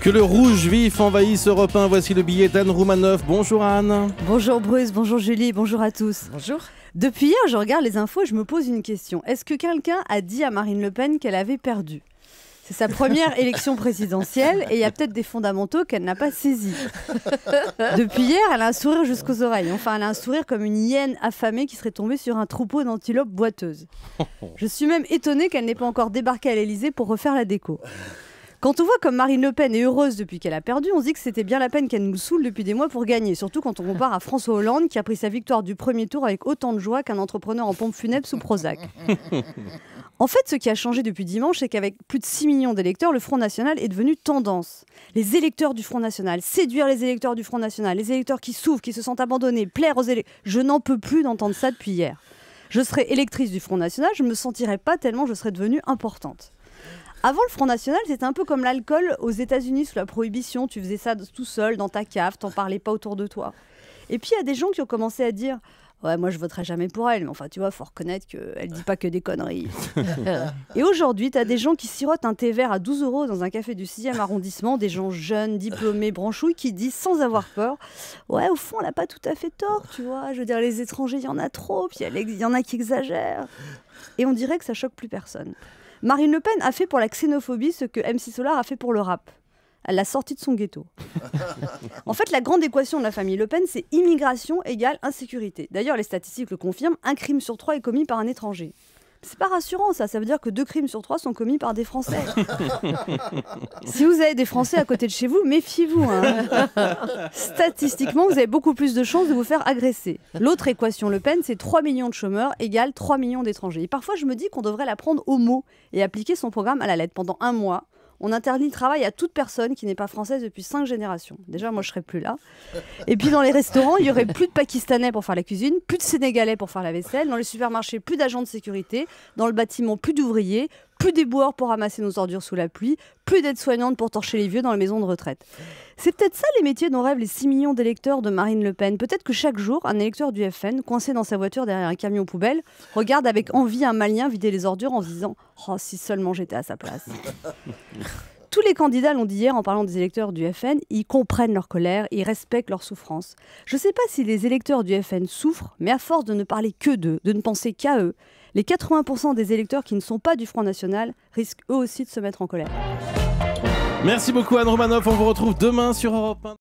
Que le rouge vif envahisse Europe 1, voici le billet d'Anne Roumanoff. Bonjour Anne. Bonjour Bruce, bonjour Julie, bonjour à tous. Bonjour. Depuis hier, je regarde les infos et je me pose une question. Est-ce que quelqu'un a dit à Marine Le Pen qu'elle avait perdu ? C'est sa première élection présidentielle et il y a peut-être des fondamentaux qu'elle n'a pas saisis. Depuis hier, elle a un sourire jusqu'aux oreilles. Enfin, elle a un sourire comme une hyène affamée qui serait tombée sur un troupeau d'antilopes boiteuses. Je suis même étonnée qu'elle n'ait pas encore débarqué à l'Elysée pour refaire la déco. Quand on voit comme Marine Le Pen est heureuse depuis qu'elle a perdu, on se dit que c'était bien la peine qu'elle nous saoule depuis des mois pour gagner. Surtout quand on compare à François Hollande qui a pris sa victoire du premier tour avec autant de joie qu'un entrepreneur en pompe funèbre sous Prozac. En fait, ce qui a changé depuis dimanche, c'est qu'avec plus de 6 millions d'électeurs, le Front National est devenu tendance. Les électeurs du Front National, séduire les électeurs du Front National, les électeurs qui souffrent, qui se sentent abandonnés, plaire aux électeurs. Je n'en peux plus d'entendre ça depuis hier. Je serais électrice du Front National, je ne me sentirais pas tellement je serais devenue importante. Avant le Front National, c'était un peu comme l'alcool aux États-Unis sous la prohibition. Tu faisais ça tout seul dans ta cave, t'en parlais pas autour de toi. Et puis il y a des gens qui ont commencé à dire « Ouais, moi je voterai jamais pour elle, mais enfin tu vois, faut reconnaître qu'elle dit pas que des conneries. » Et aujourd'hui, t'as des gens qui sirotent un thé vert à 12 € dans un café du 6e arrondissement, des gens jeunes, diplômés, branchouilles, qui disent sans avoir peur « Ouais, au fond, elle a pas tout à fait tort, tu vois. Je veux dire, les étrangers, il y en a trop, puis il y en a qui exagèrent. » Et on dirait que ça choque plus personne. Marine Le Pen a fait pour la xénophobie ce que MC Solar a fait pour le rap. Elle l'a sorti de son ghetto. En fait, la grande équation de la famille Le Pen, c'est immigration égale insécurité. D'ailleurs, les statistiques le confirment, 1 crime sur 3 est commis par un étranger. C'est pas rassurant, ça veut dire que 2 crimes sur 3 sont commis par des Français. Si vous avez des Français à côté de chez vous, méfiez-vous. Statistiquement, vous avez beaucoup plus de chances de vous faire agresser. L'autre équation Le Pen, c'est 3 millions de chômeurs égale 3 millions d'étrangers. Et parfois, je me dis qu'on devrait la prendre au mot et appliquer son programme à la lettre. Pendant 1 mois, on interdit le travail à toute personne qui n'est pas française depuis 5 générations. Déjà, moi, je serais plus là. Et puis, dans les restaurants, il y aurait plus de Pakistanais pour faire la cuisine, plus de Sénégalais pour faire la vaisselle. Dans les supermarchés, plus d'agents de sécurité. Dans le bâtiment, plus d'ouvriers. Plus d'éboueurs pour ramasser nos ordures sous la pluie. Plus d'aides-soignantes pour torcher les vieux dans les maisons de retraite. C'est peut-être ça les métiers dont rêvent les 6 millions d'électeurs de Marine Le Pen. Peut-être que chaque jour, un électeur du FN, coincé dans sa voiture derrière un camion poubelle, regarde avec envie un Malien vider les ordures en se disant « Oh, si seulement j'étais à sa place ». Tous les candidats l'ont dit hier en parlant des électeurs du FN, ils comprennent leur colère, ils respectent leur souffrance. Je ne sais pas si les électeurs du FN souffrent, mais à force de ne parler que d'eux, de ne penser qu'à eux, les 80% des électeurs qui ne sont pas du Front National risquent eux aussi de se mettre en colère. Merci beaucoup Anne Roumanoff, on vous retrouve demain sur Europe 1.